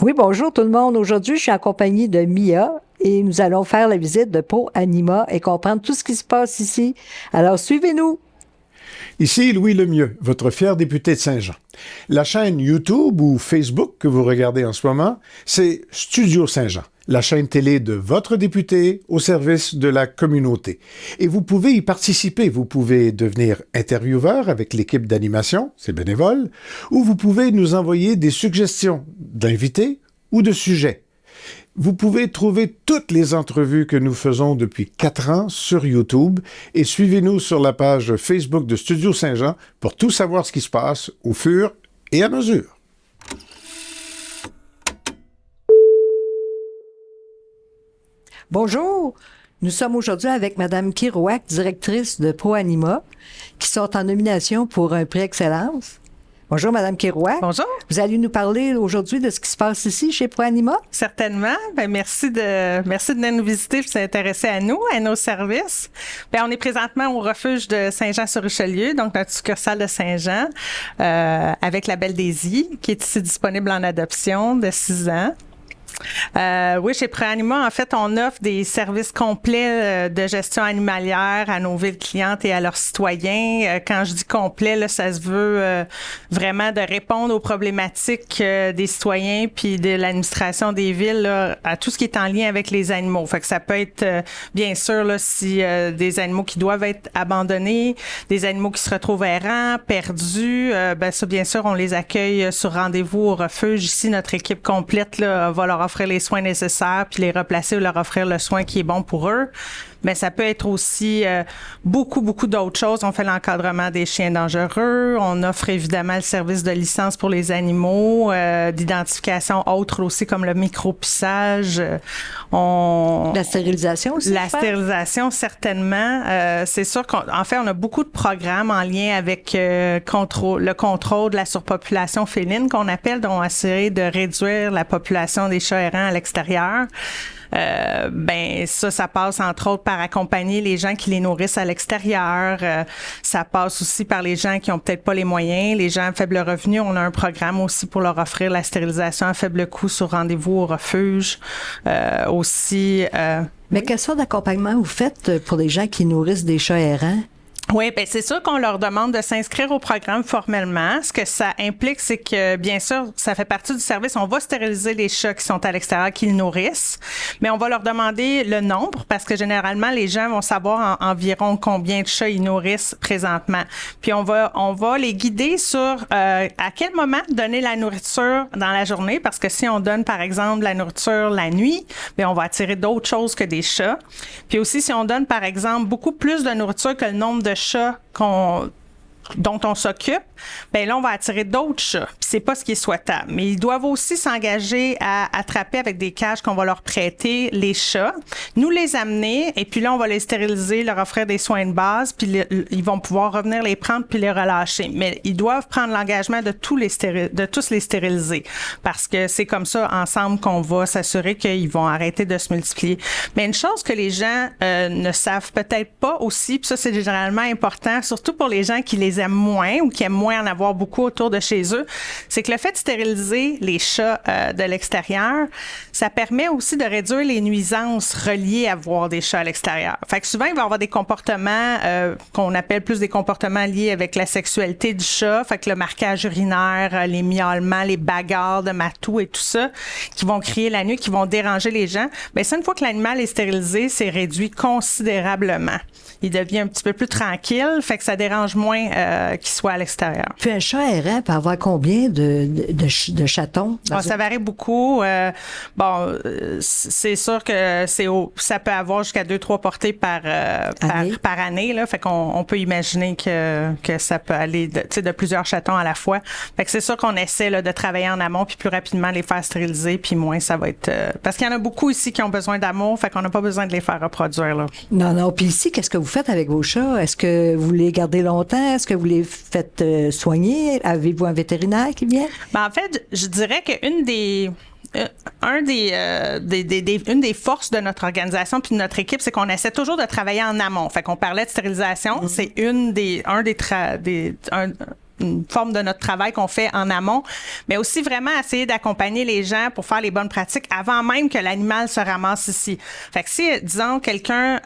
Oui, bonjour tout le monde. Aujourd'hui, je suis en compagnie de Mia et nous allons faire la visite de Pro Anima et comprendre tout ce qui se passe ici. Alors, suivez-nous. Ici Louis Lemieux, votre fier député de Saint-Jean. La chaîne YouTube ou Facebook que vous regardez en ce moment, c'est Studio Saint-Jean, la chaîne télé de votre député au service de la communauté. Et vous pouvez y participer. Vous pouvez devenir intervieweur avec l'équipe d'animation, c'est bénévole, ou vous pouvez nous envoyer des suggestions d'invités ou de sujets. Vous pouvez trouver toutes les entrevues que nous faisons depuis 4 ans sur YouTube et suivez-nous sur la page Facebook de Studio Saint-Jean pour tout savoir ce qui se passe au fur et à mesure. Bonjour. Nous sommes aujourd'hui avec Madame Kerouac, directrice de Pro Anima, qui sont en nomination pour un prix Excellence. Bonjour, Madame Kerouac. Bonjour. Vous allez nous parler aujourd'hui de ce qui se passe ici chez Pro Anima? Certainement. Merci de venir nous visiter, de vous intéresser à nous, à nos services. On est présentement au refuge de Saint-Jean-sur-Richelieu, donc notre succursale de Saint-Jean, avec la belle Daisy, qui est ici disponible en adoption de 6 ans. Oui, chez Proanima, en fait, on offre des services complets de gestion animalière à nos villes clientes et à leurs citoyens. Quand je dis complet, là, ça se veut vraiment de répondre aux problématiques des citoyens puis de l'administration des villes, là, à tout ce qui est en lien avec les animaux. Fait que ça peut être, bien sûr, là, si des animaux qui doivent être abandonnés, des animaux qui se retrouvent errants, perdus, ça, bien sûr, on les accueille sur rendez-vous au refuge. Ici, notre équipe complète là, va leur offrir les soins nécessaires puis les replacer ou leur offrir le soin qui est bon pour eux. Mais ça peut être aussi beaucoup d'autres choses. On fait l'encadrement des chiens dangereux. On offre évidemment le service de licence pour les animaux, d'identification autre aussi comme le micropissage. La stérilisation aussi? La stérilisation, certainement. C'est sûr qu'en fait, on a beaucoup de programmes en lien avec le contrôle de la surpopulation féline qu'on appelle, dont assurer de réduire la population des chats errants à l'extérieur. Ça passe entre autres par accompagner les gens qui les nourrissent à l'extérieur. Ça passe aussi par les gens qui ont peut-être pas les moyens, les gens à faible revenu. On a un programme aussi pour leur offrir la stérilisation à faible coût sur rendez-vous au refuge. Mais quelle sorte d'accompagnement vous faites pour les gens qui nourrissent des chats errants? Oui, c'est sûr qu'on leur demande de s'inscrire au programme formellement. Ce que ça implique, c'est que, bien sûr, ça fait partie du service. On va stériliser les chats qui sont à l'extérieur, qui le nourrissent, mais on va leur demander le nombre parce que généralement, les gens vont savoir environ combien de chats ils nourrissent présentement. Puis on va les guider sur à quel moment donner la nourriture dans la journée parce que si on donne, par exemple, la nourriture la nuit, on va attirer d'autres choses que des chats. Puis aussi, si on donne, par exemple, beaucoup plus de nourriture que le nombre de chats dont on s'occupe, là, on va attirer d'autres chats. Puis c'est pas ce qui est souhaitable. Mais ils doivent aussi s'engager à attraper avec des cages qu'on va leur prêter les chats, nous les amener, et puis là, on va les stériliser, leur offrir des soins de base, puis ils vont pouvoir revenir les prendre puis les relâcher. Mais ils doivent prendre l'engagement de tous les stériliser, parce que c'est comme ça, ensemble, qu'on va s'assurer qu'ils vont arrêter de se multiplier. Mais une chose que les gens ne savent peut-être pas aussi, puis ça, c'est généralement important, surtout pour les gens qui les aiment moins ou qui aiment moins en avoir beaucoup autour de chez eux, c'est que le fait de stériliser les chats de l'extérieur, ça permet aussi de réduire les nuisances reliées à voir des chats à l'extérieur. Fait que souvent, il va y avoir des comportements qu'on appelle plus des comportements liés avec la sexualité du chat, fait que le marquage urinaire, les miaulements, les bagarres de matou et tout ça, qui vont crier la nuit, qui vont déranger les gens. Ça, une fois que l'animal est stérilisé, c'est réduit considérablement. Il devient un petit peu plus tranquille, fait que ça dérange moins qu'il soit à l'extérieur. Puis un chat errant peut avoir combien de chatons? Ça varie beaucoup. C'est sûr que ça peut avoir jusqu'à 2-3 portées par année. Là, fait qu'on peut imaginer que ça peut aller de plusieurs chatons à la fois. Fait que c'est sûr qu'on essaie là, de travailler en amont puis plus rapidement les faire stériliser, puis moins ça va être... parce qu'il y en a beaucoup ici qui ont besoin d'amour, fait qu'on n'a pas besoin de les faire reproduire. Là. Non. Puis ici, qu'est-ce que vous faites avec vos chats? Est-ce que vous les gardez longtemps? Est-ce que vous les faites soigner? Avez-vous un vétérinaire qui vient? En fait, je dirais qu'une des forces de notre organisation puis de notre équipe, c'est qu'on essaie toujours de travailler en amont. Fait qu'on parlait de stérilisation, c'est une forme de notre travail qu'on fait en amont, mais aussi vraiment essayer d'accompagner les gens pour faire les bonnes pratiques avant même que l'animal se ramasse ici. Fait que si, disons, quelqu'un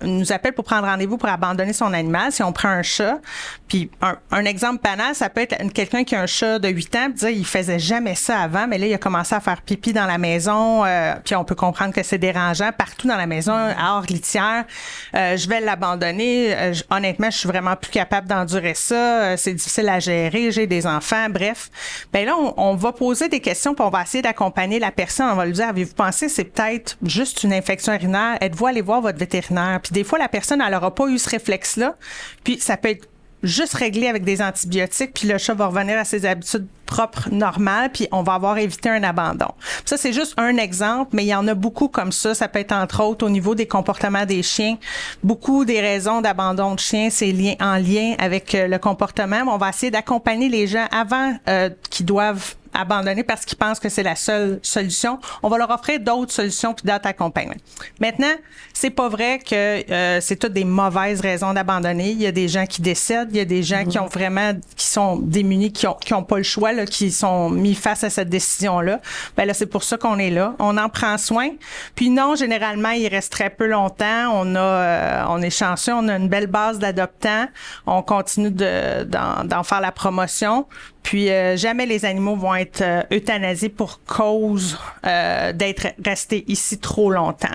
nous appelle pour prendre rendez-vous pour abandonner son animal, si on prend un chat, puis un exemple banal, ça peut être quelqu'un qui a un chat de 8 ans, puis dire il faisait jamais ça avant, mais là, il a commencé à faire pipi dans la maison, puis on peut comprendre que c'est dérangeant partout dans la maison, hors litière. Je vais l'abandonner. Honnêtement, je suis vraiment plus capable d'endurer ça. C'est difficile à gérer. J'ai des enfants. Bref. Ben là, on va poser des questions puis on va essayer d'accompagner la personne. On va lui dire, avez-vous pensé, c'est peut-être juste une infection urinaire. Êtes-vous allé voir votre vétérinaire? Puis des fois, la personne, elle n'aura pas eu ce réflexe-là. Puis ça peut être juste réglé avec des antibiotiques, puis le chat va revenir à ses habitudes propres, normales, puis on va avoir évité un abandon. Ça, c'est juste un exemple, mais il y en a beaucoup comme ça. Ça peut être, entre autres, au niveau des comportements des chiens. Beaucoup des raisons d'abandon de chiens, c'est en lien avec le comportement. Mais on va essayer d'accompagner les gens avant qu'ils doivent abandonner parce qu'ils pensent que c'est la seule solution. On va leur offrir d'autres solutions puis d'autres accompagnements. Maintenant, c'est pas vrai que c'est toutes des mauvaises raisons d'abandonner. Il y a des gens qui décèdent, il y a des gens qui ont vraiment, qui sont démunis, qui ont pas le choix, là, qui sont mis face à cette décision-là. Ben là, c'est pour ça qu'on est là. On en prend soin. Puis non, généralement, il reste très peu longtemps. On est chanceux, on a une belle base d'adoptants. On continue d'en faire la promotion. Puis jamais les animaux vont être euthanasiés pour cause d'être restés ici trop longtemps.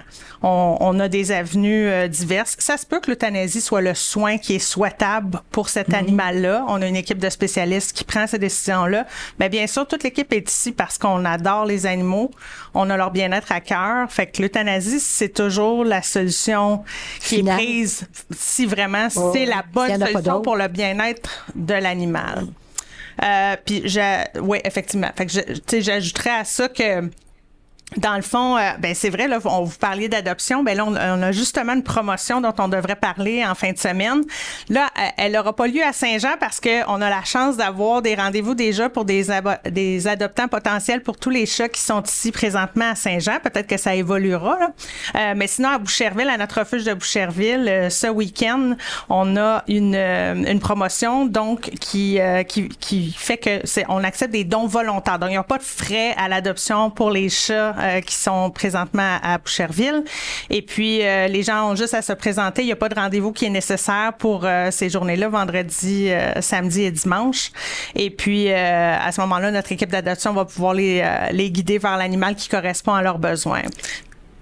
On a des avenues diverses. Ça se peut que l'euthanasie soit le soin qui est souhaitable pour cet animal-là. On a une équipe de spécialistes qui prend ces décisions-là. Mais bien sûr, toute l'équipe est ici parce qu'on adore les animaux. On a leur bien-être à cœur. Fait que l'euthanasie, c'est toujours la solution qui est prise si vraiment c'est la bonne solution pour le bien-être de l'animal. Puis oui, effectivement. Fait que j'ajouterais à ça que dans le fond, ben c'est vrai, là, on vous parlait d'adoption. Ben là, on a justement une promotion dont on devrait parler en fin de semaine. Là, elle n'aura pas lieu à Saint-Jean parce qu'on a la chance d'avoir des rendez-vous déjà pour des adoptants potentiels pour tous les chats qui sont ici présentement à Saint-Jean. Peut-être que ça évoluera, là. Mais sinon, à Boucherville, à notre refuge de Boucherville, ce week-end, on a une promotion donc qui fait que on accepte des dons volontaires. Donc, il n'y a pas de frais à l'adoption pour les chats qui sont présentement à Boucherville. Et puis, les gens ont juste à se présenter. Il n'y a pas de rendez-vous qui est nécessaire pour ces journées-là, vendredi, samedi et dimanche. Et puis, à ce moment-là, notre équipe d'adoption va pouvoir les guider vers l'animal qui correspond à leurs besoins.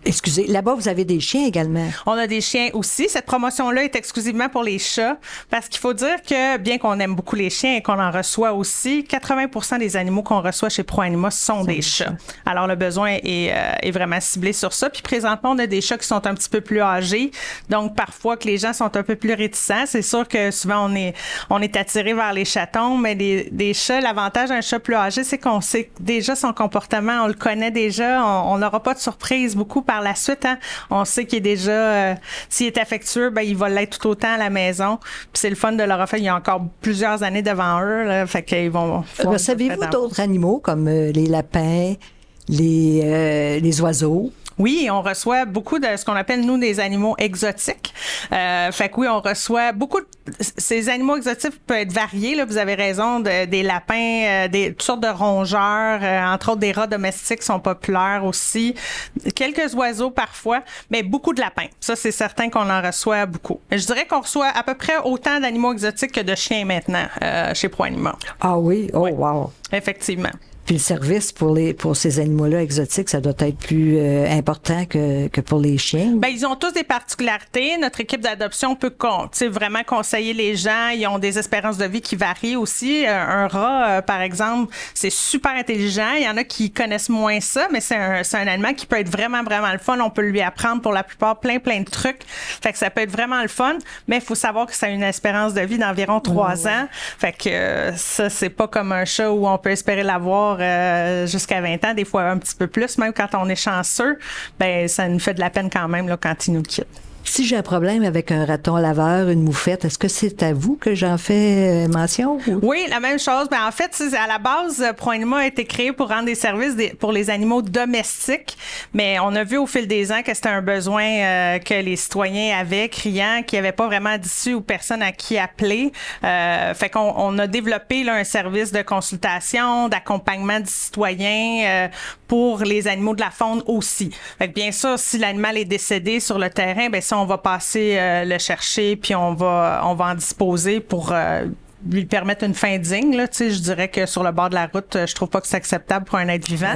Excusez, là-bas, vous avez des chiens également. On a des chiens aussi. Cette promotion-là est exclusivement pour les chats parce qu'il faut dire que, bien qu'on aime beaucoup les chiens et qu'on en reçoit aussi, 80% des animaux qu'on reçoit chez ProAnima sont des chats. Alors, le besoin est vraiment ciblé sur ça. Puis, présentement, on a des chats qui sont un petit peu plus âgés. Donc, parfois, que les gens sont un peu plus réticents. C'est sûr que souvent, on est attiré vers les chatons, mais des chats, l'avantage d'un chat plus âgé, c'est qu'on sait déjà son comportement. On le connaît déjà. On n'aura pas de surprise beaucoup par la suite, hein. On sait qu'il est déjà, s'il est affectueux, ben il va l'être tout autant à la maison. Puis c'est le fun de leur offrir. Il y a encore plusieurs années devant eux, là, fait qu'ils vont. Savez-vous d'autres animaux comme les lapins, les oiseaux? Oui, on reçoit beaucoup de ce qu'on appelle, nous, des animaux exotiques. Fait que oui, on reçoit beaucoup ces animaux exotiques peuvent être variés, là, vous avez raison, des lapins, toutes sortes de rongeurs, entre autres des rats domestiques sont populaires aussi. Quelques oiseaux parfois, mais beaucoup de lapins. Ça, c'est certain qu'on en reçoit beaucoup. Je dirais qu'on reçoit à peu près autant d'animaux exotiques que de chiens maintenant chez ProAnima. Ah oui? Oh, oui. Wow! Effectivement. Puis le service pour ces animaux-là exotiques, ça doit être plus important que pour les chiens. Ben ils ont tous des particularités. Notre équipe d'adoption peut vraiment conseiller les gens. Ils ont des espérances de vie qui varient aussi. Un rat, par exemple, c'est super intelligent. Il y en a qui connaissent moins ça, mais c'est un animal qui peut être vraiment, vraiment le fun. On peut lui apprendre pour la plupart plein de trucs. Fait que ça peut être vraiment le fun, mais il faut savoir que ça a une espérance de vie d'environ 3 ans. Fait que ça, c'est pas comme un chat où on peut espérer l'avoir jusqu'à 20 ans, des fois un petit peu plus, même quand on est chanceux, ben ça nous fait de la peine quand même là, quand ils nous quittent. Si j'ai un problème avec un raton laveur, une moufette, est-ce que c'est à vous que j'en fais mention? Ou? Oui, la même chose. Ben, en fait, à la base, ProAnima a été créé pour rendre des services pour les animaux domestiques, mais on a vu au fil des ans que c'était un besoin que les citoyens avaient, criant, qu'il n'y avait pas vraiment d'issue ou personne à qui appeler. Fait qu'on a développé là, un service de consultation, d'accompagnement du citoyen pour les animaux de la faune aussi. Fait que bien sûr, si l'animal est décédé sur le terrain, ben ça, on va passer le chercher, puis on va en disposer pour lui permettre une fin digne. Là, je dirais que sur le bord de la route, je trouve pas que c'est acceptable pour un être vivant.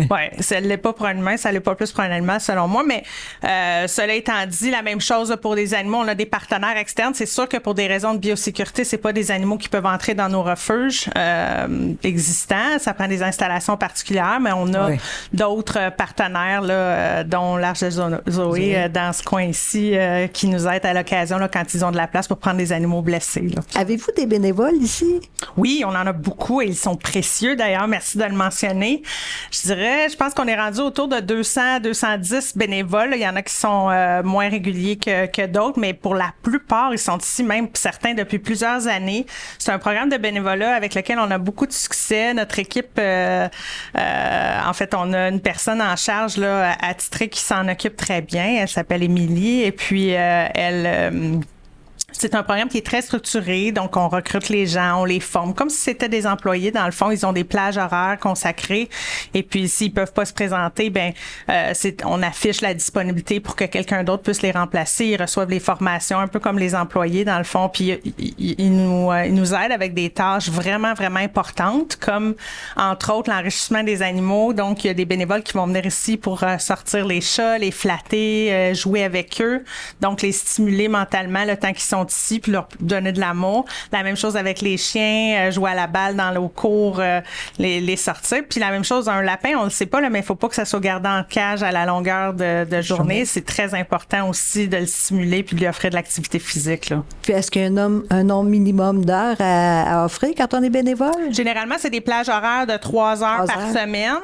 Ouais, ça l'est pas pour un humain, ça l'est pas plus pour un animal, selon moi. Mais cela étant dit, la même chose pour les animaux. On a des partenaires externes. C'est sûr que pour des raisons de biosécurité, c'est pas des animaux qui peuvent entrer dans nos refuges existants. Ça prend des installations particulières, mais on a d'autres partenaires, là, dont l'Arche de Zoé, dans ce coin ici, qui nous aident à l'occasion là, quand ils ont de la place pour prendre des animaux blessés. Là. Avez-vous des bénévoles ici? Oui, on en a beaucoup et ils sont précieux d'ailleurs. Merci de le mentionner. Je pense qu'on est rendu autour de 200, 210 bénévoles. Il y en a qui sont moins réguliers que d'autres, mais pour la plupart, ils sont ici, même certains depuis plusieurs années. C'est un programme de bénévolat avec lequel on a beaucoup de succès. Notre équipe, en fait, on a une personne en charge là, attitrée qui s'en occupe très bien. Elle s'appelle Émilie et puis c'est un programme qui est très structuré, donc on recrute les gens, on les forme comme si c'était des employés. Dans le fond, ils ont des plages horaires consacrées et puis s'ils peuvent pas se présenter, on affiche la disponibilité pour que quelqu'un d'autre puisse les remplacer. Ils reçoivent les formations un peu comme les employés dans le fond, puis ils nous aident avec des tâches vraiment vraiment importantes, comme entre autres l'enrichissement des animaux. Donc il y a des bénévoles qui vont venir ici pour sortir les chats, les flatter, jouer avec eux, donc les stimuler mentalement le temps qu'ils sont ici, puis leur donner de l'amour. La même chose avec les chiens, jouer à la balle dans l'eau cour, les sortir. Puis la même chose, un lapin, on le sait pas, là, mais il faut pas que ça soit gardé en cage à la longueur de journée. C'est très important aussi de le stimuler puis de lui offrir de l'activité physique. Là. Puis est-ce qu'il y a un nombre minimum d'heures à offrir quand on est bénévole? Généralement, c'est des plages horaires de 3 heures par semaine.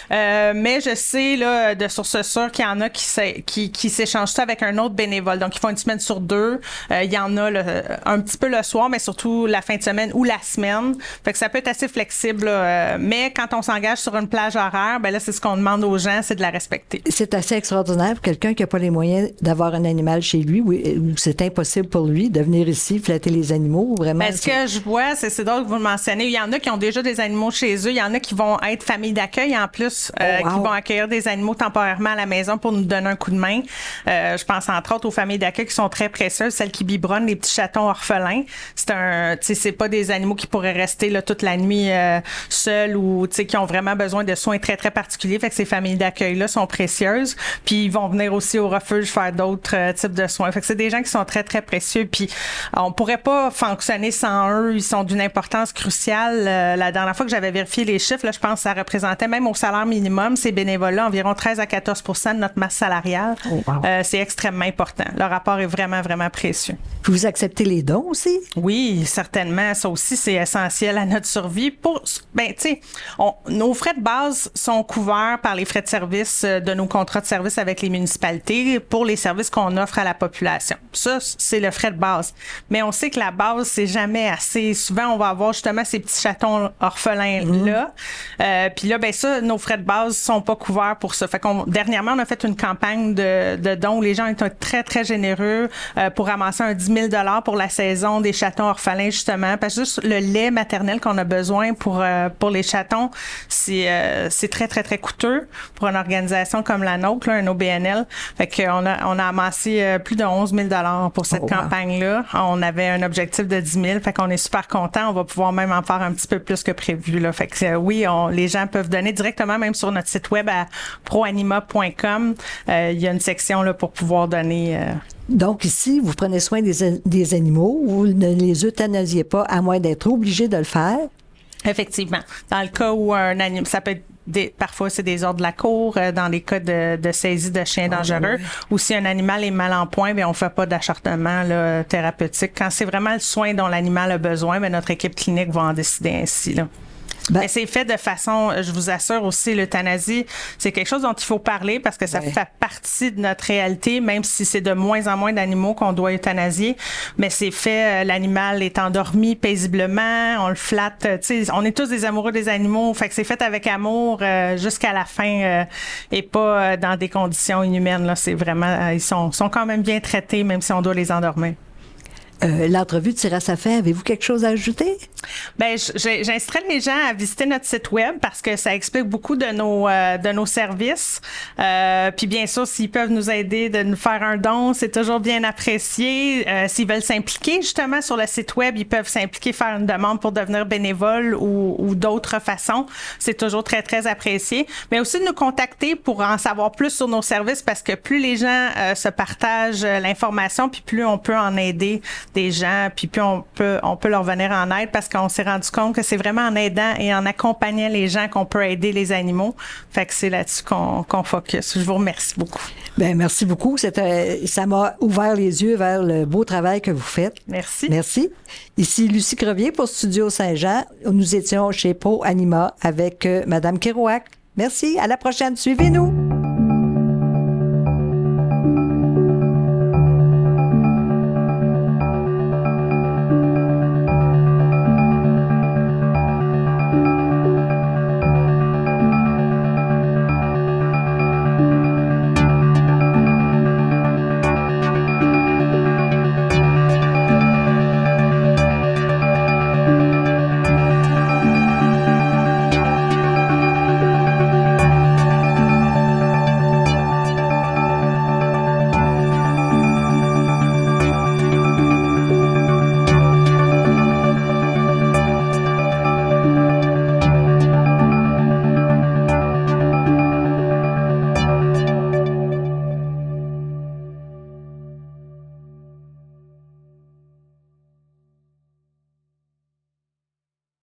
Mais je sais là, de source sûre qu'il y en a qui s'échangent ça avec un autre bénévole. Donc, ils font une semaine sur 2. Il y en a un petit peu le soir, mais surtout la fin de semaine ou la semaine. Fait que ça peut être assez flexible. Mais quand on s'engage sur une plage horaire, ben là, c'est ce qu'on demande aux gens, c'est de la respecter. C'est assez extraordinaire pour quelqu'un qui n'a pas les moyens d'avoir un animal chez lui, où c'est impossible pour lui de venir ici flatter les animaux. Vraiment. Ben, ce que je vois, c'est drôle que vous le mentionnez. Il y en a qui ont déjà des animaux chez eux. Il y en a qui vont être famille d'accueil en plus, qui vont accueillir des animaux temporairement à la maison pour nous donner un coup de main. Je pense entre autres aux familles d'accueil qui sont très précieuses, celles qui biberonnent, les petits chatons orphelins. C'est pas des animaux qui pourraient rester là toute la nuit seuls ou qui ont vraiment besoin de soins très très particuliers. Fait que ces familles d'accueil là sont précieuses. Puis ils vont venir aussi au refuge faire d'autres types de soins. Fait que c'est des gens qui sont très très précieux. Puis on pourrait pas fonctionner sans eux. Ils sont d'une importance cruciale. La dernière fois que j'avais vérifié les chiffres, là, je pense que ça représentait même au salaire minimum ces bénévoles-là environ 13 à 14 % de notre masse salariale. C'est extrêmement important. Le rapport est vraiment vraiment précieux. Puis vous acceptez les dons aussi? Oui, certainement. Ça aussi, c'est essentiel à notre survie. Nos frais de base sont couverts par les frais de service de nos contrats de service avec les municipalités pour les services qu'on offre à la population. Ça, c'est le frais de base. Mais on sait que la base, c'est jamais assez. Souvent, on va avoir justement ces petits chatons orphelins-là. Puis là, ça, nos frais de base sont pas couverts pour ça. Fait dernièrement, on a fait une campagne de dons où les gens étaient très, très généreux pour ramasser un 10 000 $ pour la saison des chatons orphelins, justement. Parce que juste le lait maternel qu'on a besoin pour les chatons, c'est très, très, très coûteux pour une organisation comme la nôtre, là, un OBNL. Fait qu'on a amassé plus de 11 000 $ pour cette campagne-là. On avait un objectif de 10 000. Fait qu'on est super contents. On va pouvoir même en faire un petit peu plus que prévu, là. Fait que oui, les gens peuvent donner directement, même sur notre site web à proanima.com. Il y a une section là, pour pouvoir donner. Donc ici, vous prenez soin des animaux, vous ne les euthanasiez pas à moins d'être obligé de le faire. Effectivement. Dans le cas où un animal, ça peut être parfois c'est des ordres de la cour, dans les cas de saisie de chiens dangereux, ou si un animal est mal en point, on fait pas d'acharnement là, thérapeutique. Quand c'est vraiment le soin dont l'animal a besoin, notre équipe clinique va en décider ainsi. Là. Mais c'est fait de façon, je vous assure aussi, l'euthanasie, c'est quelque chose dont il faut parler parce que ça fait partie de notre réalité, même si c'est de moins en moins d'animaux qu'on doit euthanasier. Mais c'est fait, l'animal est endormi paisiblement, on le flatte, tu sais, on est tous des amoureux des animaux, fait que c'est fait avec amour jusqu'à la fin et pas dans des conditions inhumaines. Là, c'est vraiment, ils sont quand même bien traités, même si on doit les endormir. L'entrevue tire à sa fin. Avez-vous quelque chose à ajouter? Ben, j'inciterais les gens à visiter notre site web parce que ça explique beaucoup de nos services. Puis bien sûr, s'ils peuvent nous aider de nous faire un don, c'est toujours bien apprécié. S'ils veulent s'impliquer justement sur le site web, ils peuvent s'impliquer, faire une demande pour devenir bénévole ou d'autres façons. C'est toujours très, très apprécié. Mais aussi de nous contacter pour en savoir plus sur nos services parce que plus les gens se partagent l'information, puis plus on peut en aider des gens, puis plus on peut leur venir en aide parce qu'on s'est rendu compte que c'est vraiment en aidant et en accompagnant les gens qu'on peut aider les animaux. Fait que c'est là-dessus qu'on focus. Je vous remercie beaucoup. Ben merci beaucoup. Ça m'a ouvert les yeux vers le beau travail que vous faites. Merci. Merci. Ici Lucie Crevier pour Studio Saint-Jean. Nous étions chez Pro Anima avec Madame Kerouac. Merci. À la prochaine. Suivez-nous.